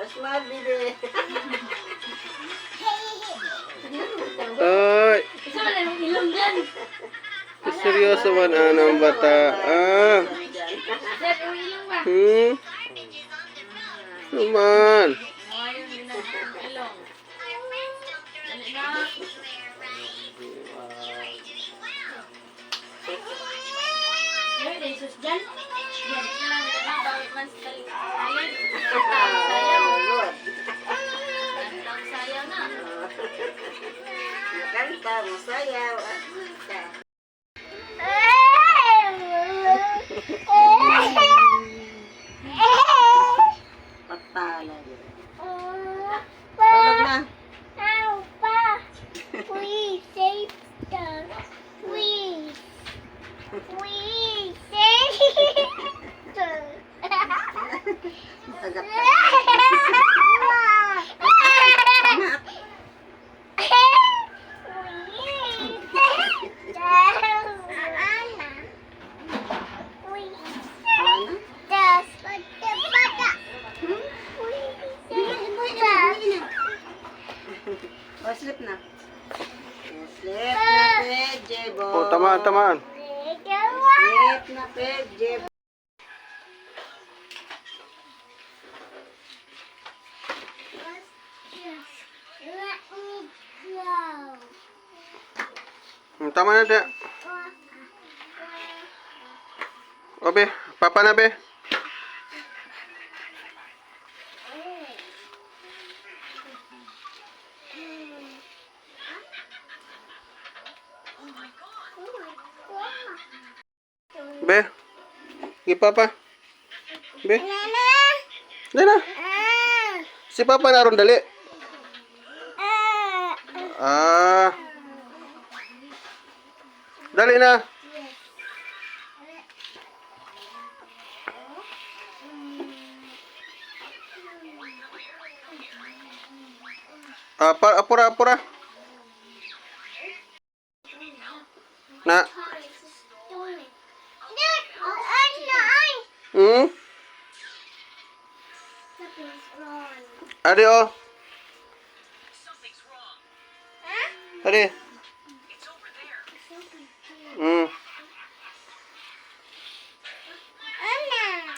Smile, baby. Ay, Isa wala nang ilong dyan. seryoso man ang bata. Ah, Sir, yung ilong ba? naman. Ngayon din ang ilong. Dali na. Ngayon, Jesus dyan. Yan, yan. Bawit man sa talent. Sayaw. Good. Ang sayaw na. Kanta, masayaw. Kanta. Patala. Tulog na. Please save the please. Please save the Tagap ka. O, sleep na. Sleep na, Pejebo. Oh, tamaan, tamaan. Sleep na, Pejebo. Tama na, Tia. O, be. Papa na, be. Be. Sige, Papa. Be. Dali na. Si Papa naroon, dali. Ah. Dali na. Apura, apura. Na. Adi, oh. Adi.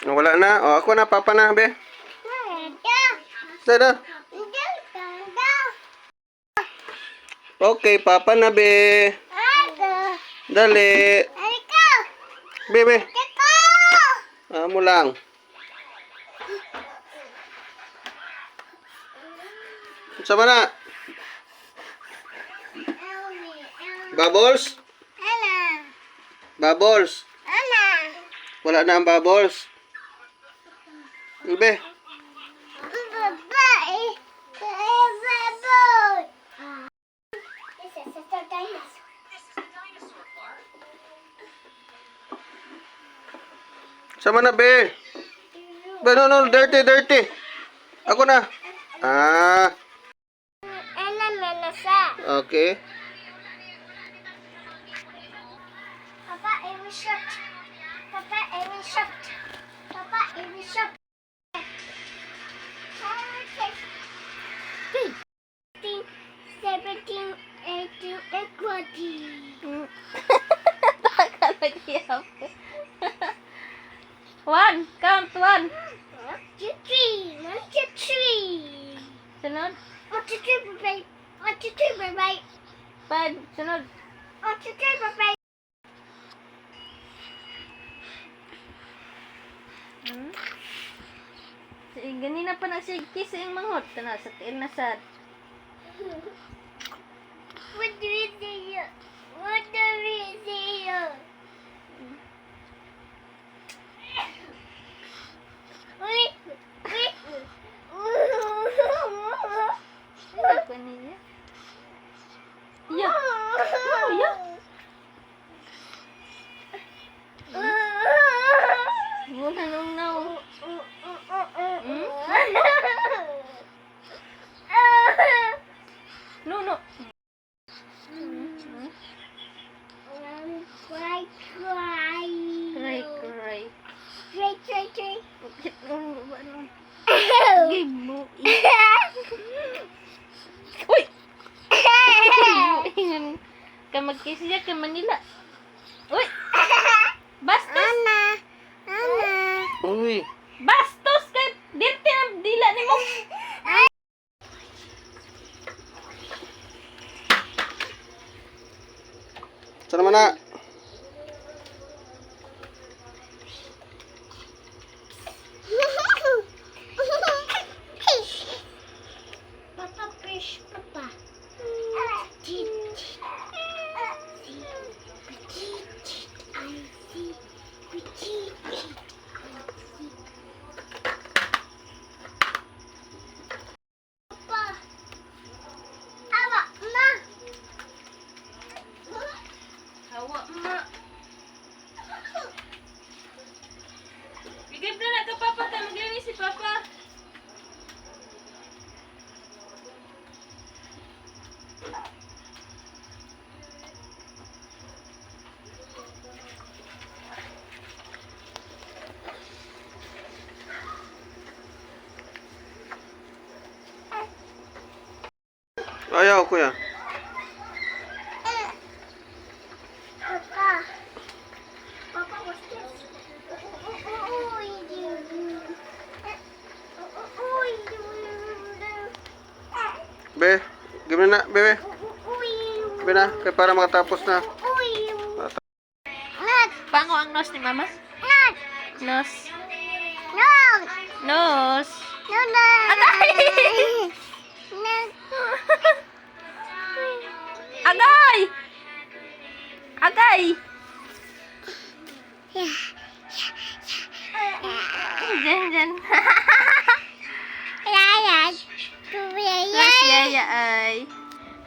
Wala na. Oh, ako na, Papa na, be. Dada. Okay, Papa na, be. Dali. Be, be. Mo lang. Sama na. Bubbles? Bubbles? Wala na ang bubbles. Be. Sama na, be. Be, no, dirty, dirty. Ako na. Ah, okay. Papa, it was shut. Papa, it was shut. Papa, it was shut. 17, 18, equity. Takalagyan. One. Count one. 1, 2, 3. 1, 2, 3. Sunod. 1, 2, 3, bye-bye. 1, 2, 3, bye-bye. Five. Sunod. 1, 2, 3, bye-bye. Ganina pa na si Kiss yung manghot. Tana, sa tiin na sad. What do we see? What do we see? Wait, wait. Ano pa niya? Ya. Oh, ya. Wala nung now. No, no. Why Game mo. Uy! Ingan ka magkisiya ka Manila. Uy! Bastos! Uy. Bastos ka! Dirti ang dila ni mo. Saan naman na? Papa, fish, Papa. Hawa ma. Bigay na ka papa ta maglinis si papa. Ayaw, kuya. Papa, what's this? Be, gawin na, bebe. Be na, kaya para makatapos na. Pango ang nose ni mama? Nose. Nose. Agay! Agay! Diyan. Mas yaya ay.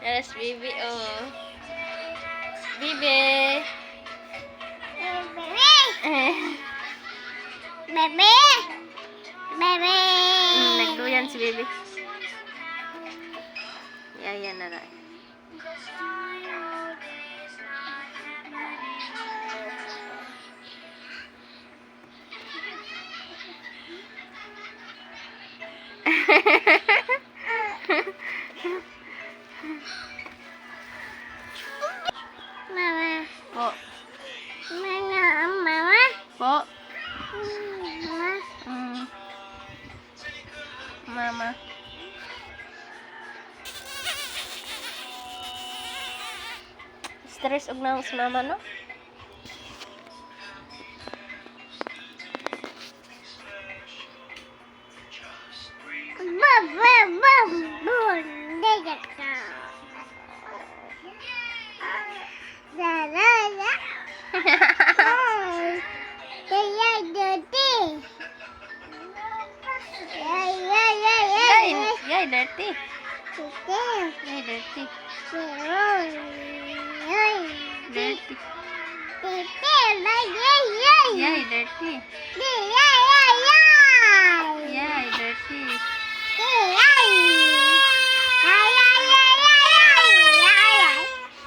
Yes, baby, oh. Bibi. Nagduyan si baby. Yaya na lang. Mama. Po. Mama. Po. Mama. Mama. Stress og na si mama, no? Yay, dirty. Yay, dirty. Dirty. Yay, dirty. Yay, dirty.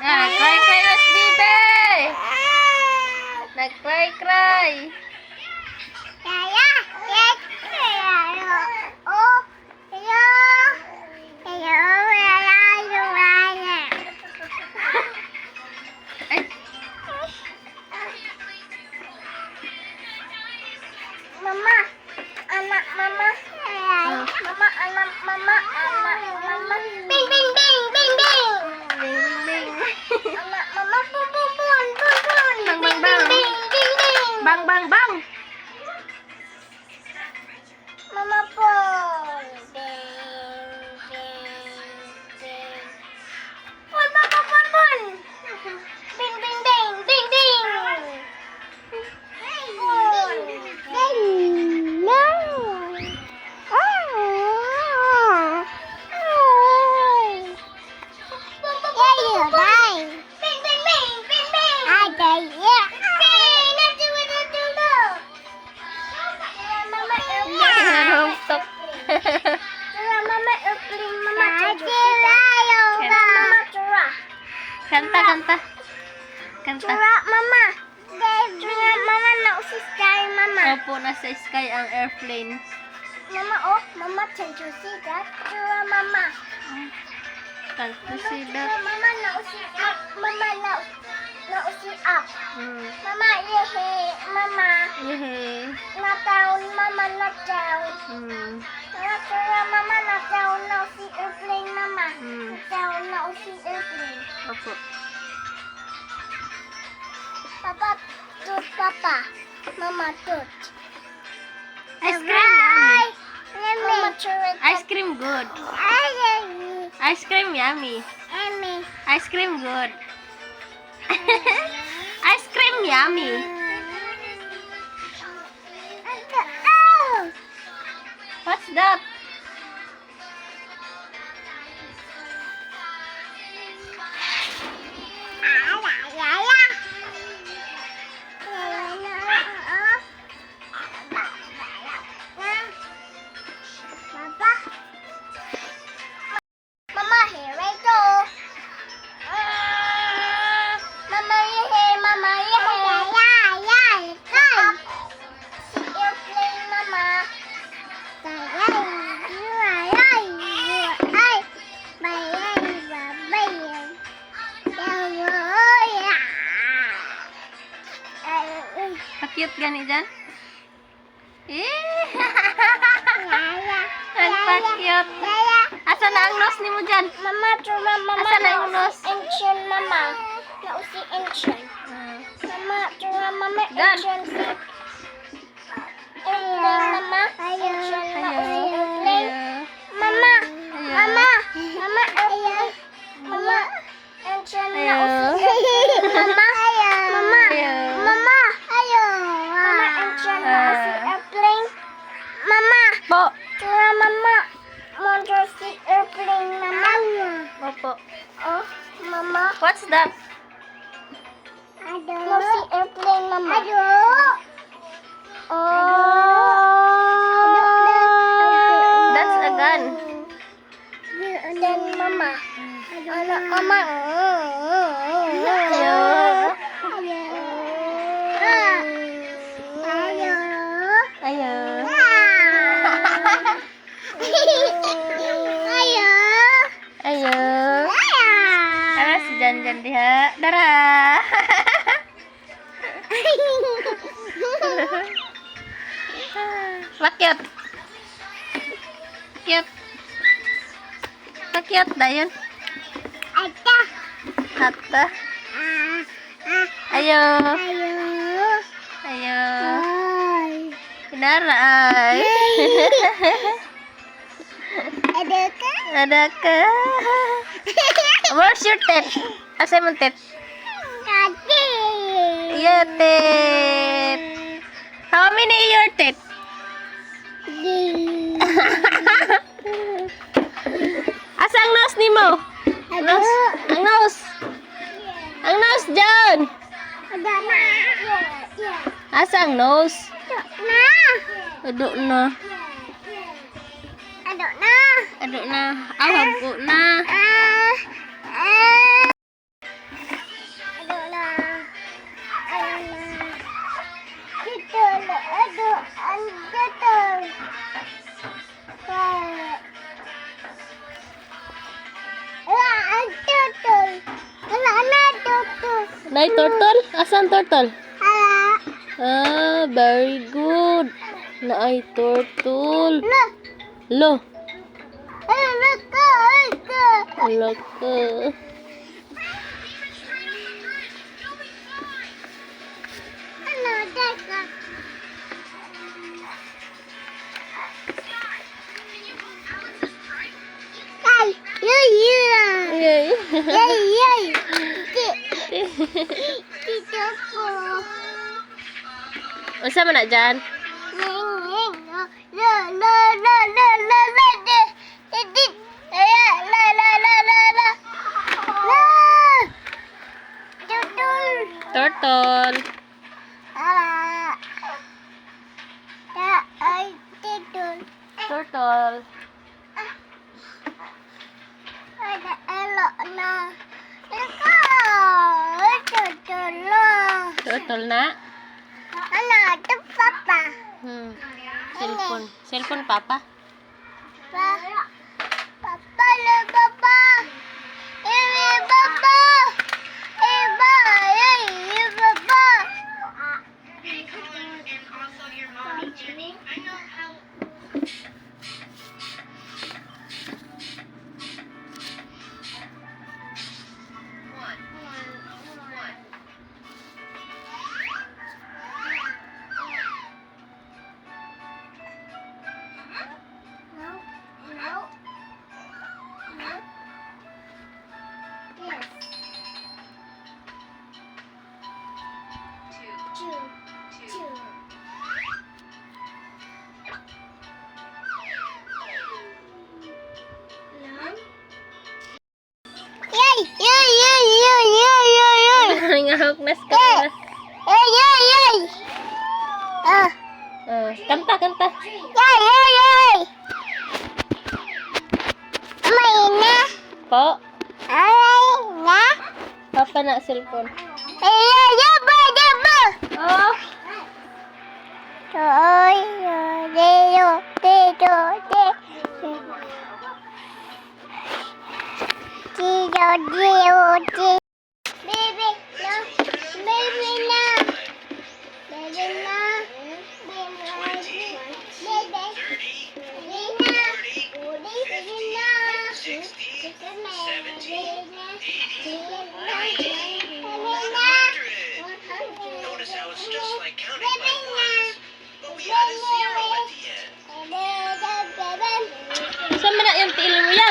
Nag-cry na si Bibi. Nag-cry. Ay, Mama, anak mama, mama, anak mama, bing bing bing bing bing, bing. anak mama, bun bun bun bun bun, Bang, bing bang, bang. bing bing bing, Bang, bang, bang. mama pun, bing bing bing, bun bun bun bun bun, bing bing bing bing bing, no. Narumtok. Kanta. Mama na si Sky, Mama. Opo, nasa sky ang airplane. Mama, oh, Mama, can you see that? Mama. Can't you see that? Mama, now see up. Mama, now see up. Mama, yeah, Mama. Yeah. Not down, Mama, not down. Mama, not down. Now see airplane, Mama. Not down, now see airplane. Opo. Papa, toot, Papa. Mama, toot. Ice cream yummy. Mama, toot. Ice cream good. Ice cream yummy. Ice cream good. Ice cream yummy. What's that? Mama, here I go. Mama, yeah, Mama, yeah. See airplane, Mama. Pa-cute gani dyan? Ang pa-cute. Asa na ang nose ni mo dyan? Mama, Mama, Asa na yung nose? engine, Mama. Nausi engine. Mama, Mama, Gan. engine, see. Airplane, Mama. Engine, nausi airplane. Mama, Mama, airplane. Mama, engine, Ayaw. nausi airplane. Mama, Mama, Ayaw. Mama, Mama, engine, nausi airplane. Mama, Po. Mama, motor see airplane, Mama. Opo. Oh, Mama. What's that? No see airplane, Mama. Oh. That's a gun. Then Mama. Mama. Ayaw. Ayaw. Tara si Janjan diha. Dara. Pakyat. Pakyat. Pakyat dayon. Hatta. Ayaw. Ayaw. Dara ay. Ada ka? Where's your teeth? Asa mo teeth? Your teeth. How many your teeth? Asa ang nose ni mo? Nose. Ang nose. Ang nose dyan. Asa ang nose? Ado na. Ado na. Awag po na. Nay turtle? Asan turtle? Ah, very good. Naay turtle. Lo. Ala ka. Yay. Unsa man na dyan? Turtle. Turtle. Turtle na? Papa. Hmm. Cellphone. Cellphone, Papa. Papa. Papa le papa. Ini papa. Iba, ini papa. No, no, no. Yes. Two. No. Yay! Yay! Yay! Yay! Yay! Yay! Yay! Nangahawak na sa camera. Yay! Yay! Yay! Kanta, kanta. Yay! Yay! Yay! May na. Po. Ay na. Papa na cellphone. Ay! Yaba! Yaba! Oh. Toy, deo, deo, de. Deo, deo, de. Baby, no. Baby, no. Baby, no. Notice how it's just like counting by ones, but we add a zero at the end. Saan mo na yung tiil mo ya?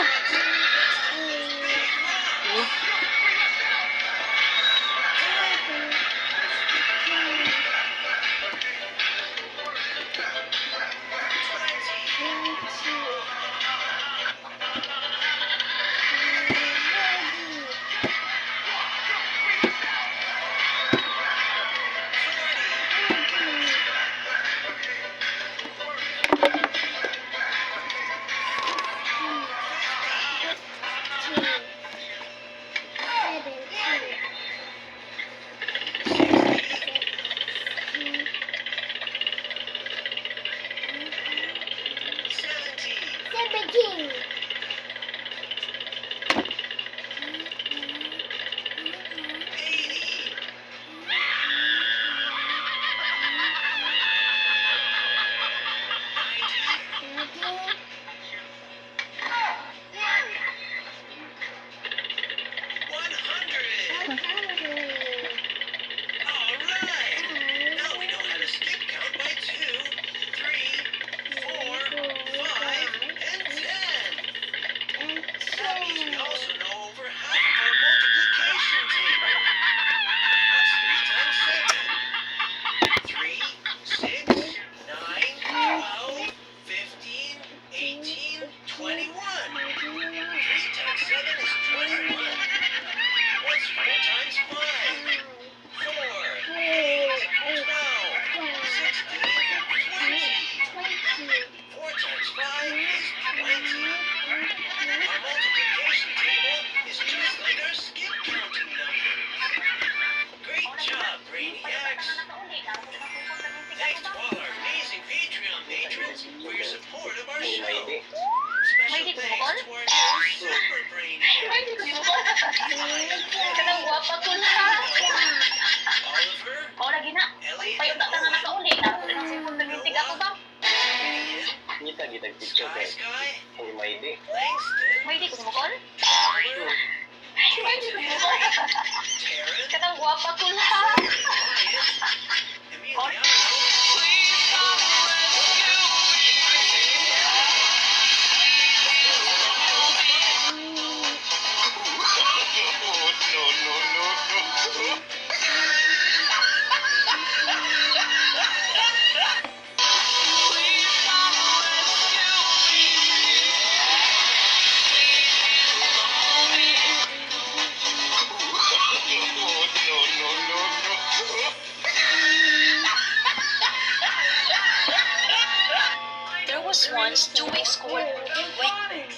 was once 2 weeks ko. Wait,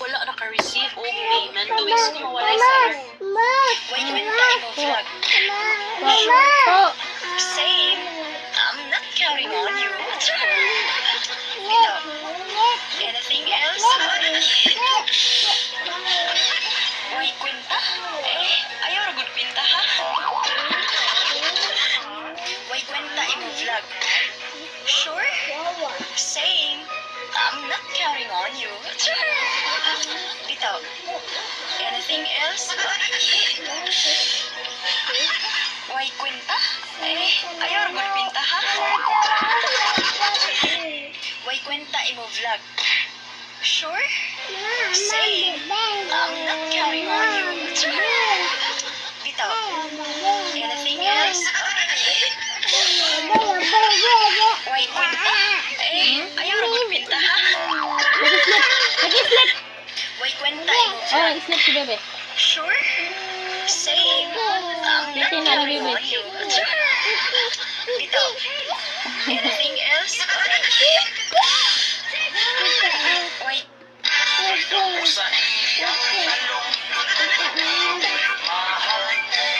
wala naka-receive o payment. 2 weeks ko mawalay sa'yo. Wait, wait, tayo mo vlog. Po. Same. I'm not counting on you. Bitaw. Anything else? Uy, kwenta? Ayaw na good kwenta, ha? Uy, kwenta imo vlog. Sure? Same. I'm not counting on you. Bitaw. Anything else? Uy, kwenta? Ayaw na good kwenta, ha? Uy, kwenta imo vlog. Sure? Same. I'm not counting on you. Bitaw. Anything else? Uy, kwenta? Ayaw na good kwenta, ha? Nag-sleep. Uy, kwenta imo Oh, vlog. nag-sleep si bebe. Sure? Same. I'm not Bitin na ni counting bebe. on you. Bitaw. Anything else? Wait. Sa iyang talong mahal sa iyang talong mahal sa iyang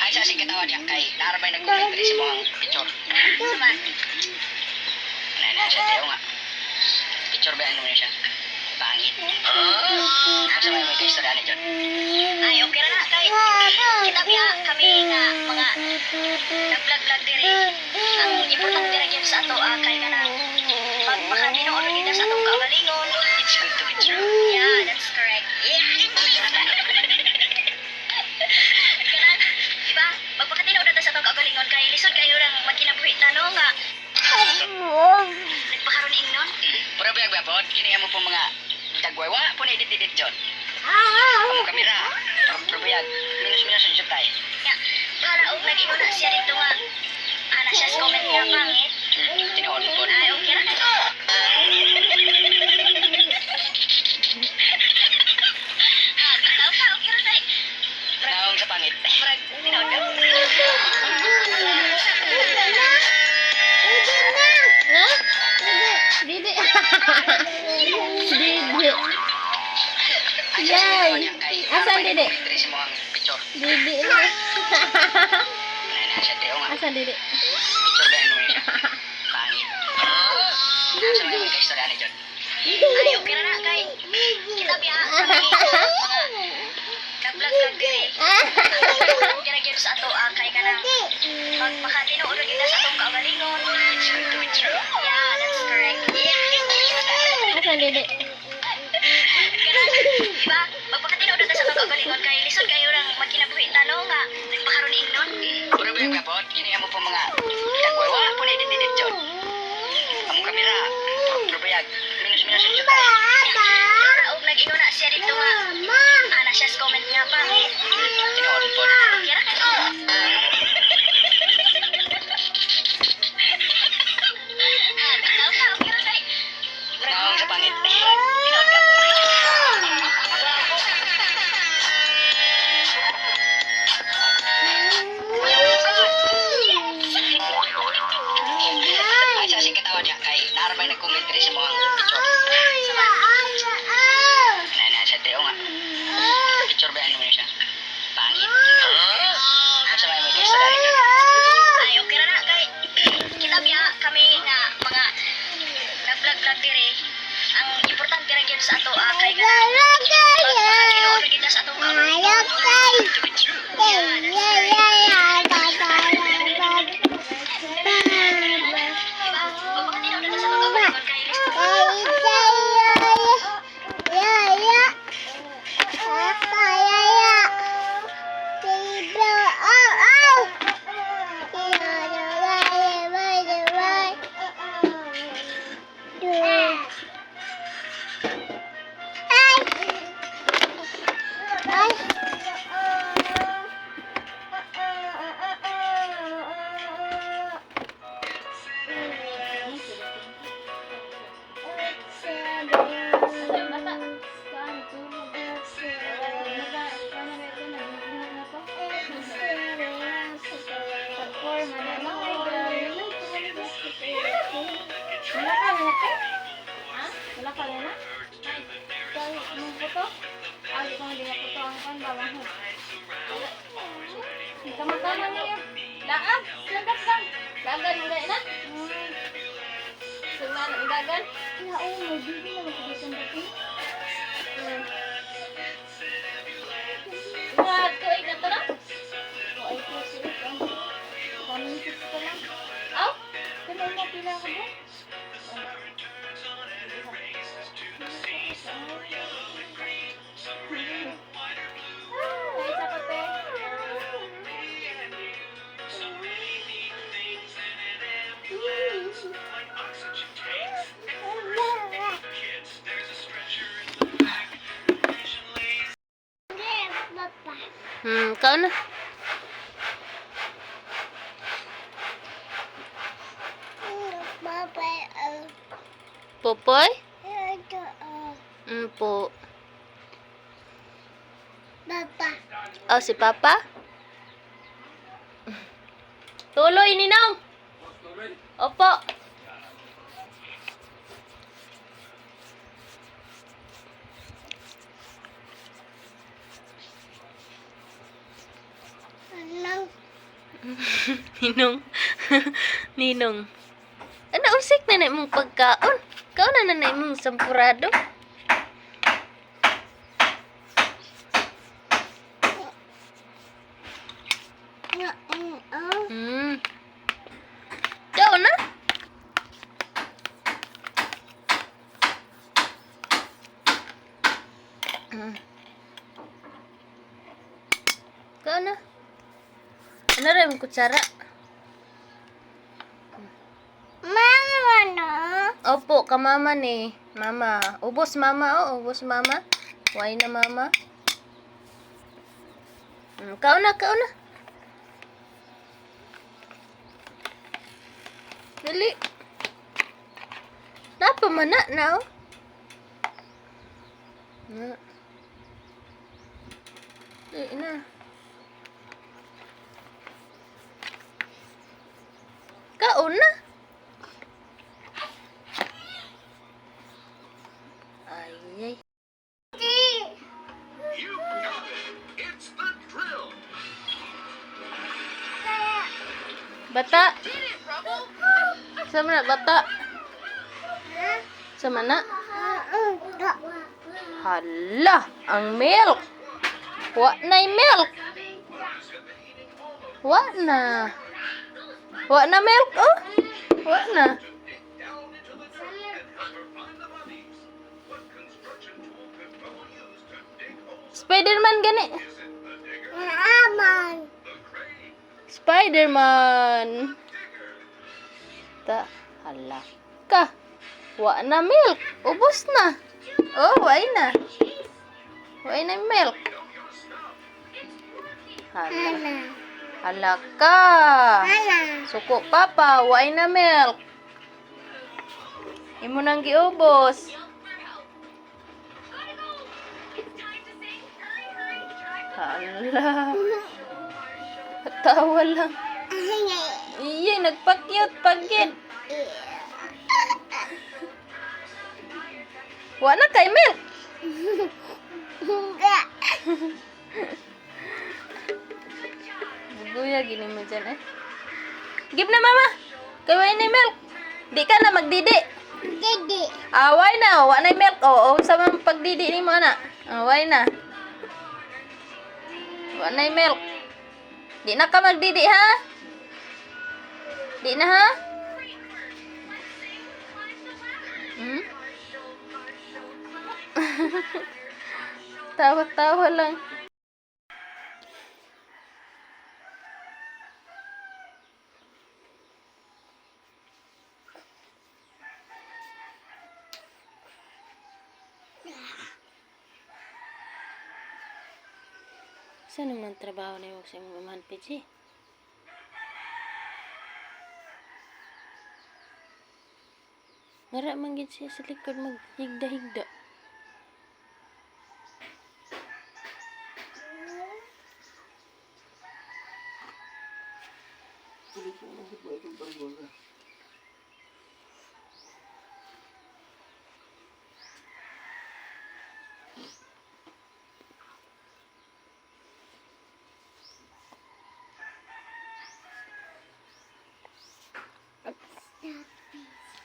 Ay, sa sing katawa niya kay narabay nag-comment rin sa mga picture. Sama. Nana siya tayo nga. Picture ba ano niya siya? Pangit. Asa may may kaistorya ni John? Ay, okay na kay. Kita biya kami nga mga nag-vlog diri. Ang importante ra gyud sa ato kay kanang pagpakadinoon kita sa atong kaugalingon. It's good to be true. Yeah, that's correct. Kanang, diba? Magpakatinaw na ta sa atong kaugalingon kay lisod kayo lang magkinabuhi tanong nga. Nagpakaroon ingnon? Pura biyag babot, kini mo po mga dagwaywa po na edit John. Ang kamera, pura biyag, minus-minus sa tayo. Yeah, bahala og nag-ingon na siya dito nga. Ana siya sa comment niya pangit. Tinoon po. Ay, okay na. Okay na tayo. Naong sa pangit. Tinoon ka. Ha? Didi. Didi. Yay. Asan Didi? Didi. Asan Didi? Picture ba ano siya? Pangit. Asa may mga kaistorya ni John? Ay, okay na kay. Kita biya kami mga nag-vlog diri. Kira gyud sa ato kay kanang magpakatinood kita sa atong kaugalingon. It's good to be true. Yeah, that's correct. Asan Didi? Kanang, diba? Magpakatinood kita sa atong kaugalingon kay lisod kayo lang magkinabuhi tanong nga nagpakaroon ingnon. Pura ba yung babot? Kini mo po mga dagwaywa po na edit John. Ang kamera, pura ba yag, minus-minus sa tayo. Para og nag-ingon na siya dito nga. Ana siya sa comment nga pangit. Tinoon po. Kira kayo. Naong sa pangit. Tinoon ka. Ay, sa sing katawa niya kay narabay nag-comment rin sa mga picture. Sama. Nana siya tayo nga. Picture ba ano siya? Pangit. Asa may kaistorya ni John? Ay, okay na kay. Kita biya kami nga mga nag-vlog diri. Ang importante ra gyud sa ato kay kanang pagpakatinood kita sa atong kaugalingon. Diba? Magpakatinood kita sa atong kaugalingon kay lisod. Wala ka na ito? Ha? Wala ka na? Kaya mo po to? Ay, kung hindi na po to ang kan, bawang ho. Kamag-kamag niyo. Laag, landas lang. Lagan mo na. Suman ang dagan. Ya, oh, may bibi na magkakasin dito. Nga, tuig na to na? O, ay, tuig. Kaming sis ko lang. Aw, kamay mo pila ka ba? Ay, isa pa to. Papa. Kau na. Papa, Popoy? ito, Po. Papa. Oh, si Papa? Tuloy, Ninong! Opo. Anong Ninong. Ninong. Ano, usik na na mong pagkaon? Kau na na mong sampurado? Kau na? Kau na? Ano rin yung kutsara? Mama, no? Opo, kamama ni. Mama. Ubos mama, oh. Ubos mama. Why na mama? Kau na, kau na. Dali. Napa mana na, oh? Na. Dali na. Kau na. Ay. You got it. It's the drill. Bata. Sama na, bata. Sama na. Hala, ang milk. Wa na'y milk. Wa na. Wa na milk, oh. Wa na. Down into the dirt and help her find the bodies. What construction tool could Bubble use to dig holes? Spider-Man gani. Is it the digger, Aman. the crane, Spider-Man. Ta, hala ka. Wa na milk. Ubos na. Oh, wa na. Wa na milk. Hala. Hala ka. Suko papa, wa na milk. Imo nang giubos. Hala. Tawa lang. Iya, nagpakyut pagid. Wa na kay milk. Enggak. Buya gini mo dyan eh. Give na mama. Kay wa na milk. Di ka na magdidi. Jadi. Away na, wa na milk. Oo, sa mga pagdidi ni mo na. Away na. Wa na milk. Di na ka magdidi ha? Di na ha? Hmm? Tawa-tawa lang. Saan naman ang trabaho na yung sa mga mamahan, Pichi? Ngara man gid siya sa likod maghigda-higda.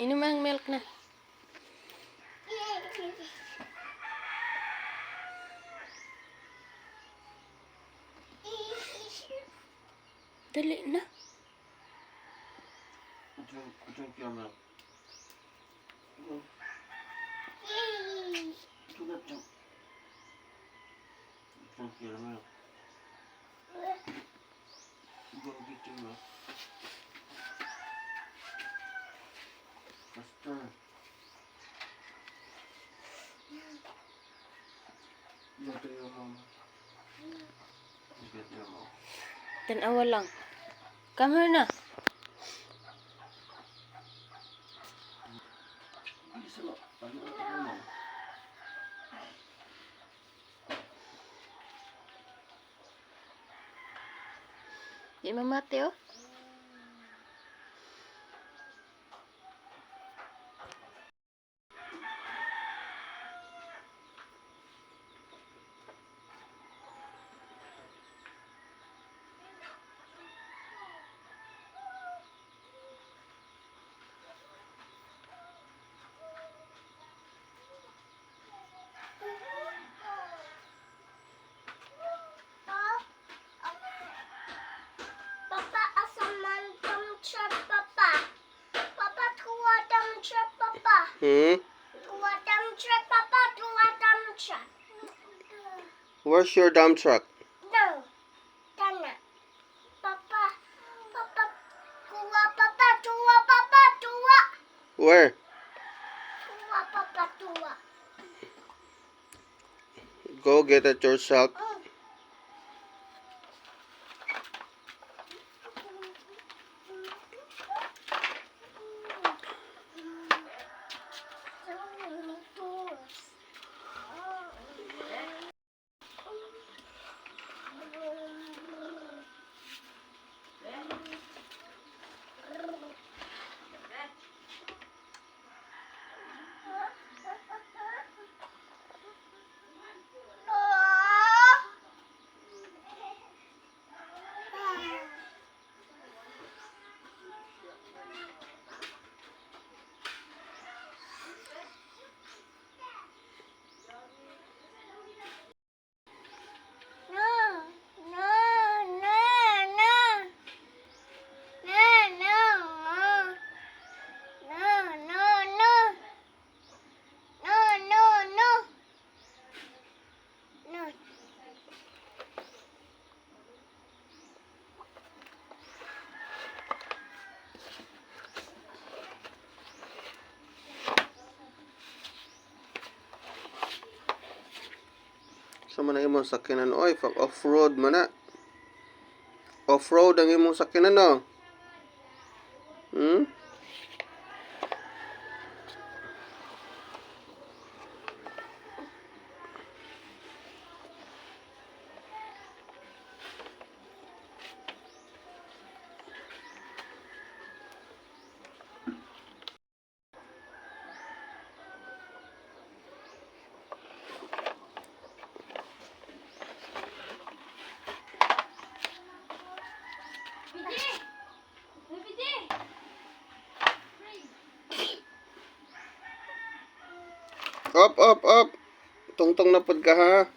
Inom ang milk na. Dali na. Drink your milk. Drink your milk. Go get your milk. Faster. Go to your mom. Get your milk. Tanawa lang. Come here na. Bisa lo. Ano ang mom? Di mamati oh. Papa, asaman tam trap, Papa. Papa, tuwa tam trap, Papa. Tuwa tam trap, Papa. Tuwa tam trap. Where's your dump truck? No, Tana. Papa, Papa, tuwa, Papa, tuwa, Papa, tuwa. Where? Tuwa, Papa, tuwa. Go get it yourself. So many doors. Sa man ang imong sakyanan oy, pag off-road man na. Off-road ang imong sakyanan no. Hmm? Up, up, up. Tungtong na pud ka ha.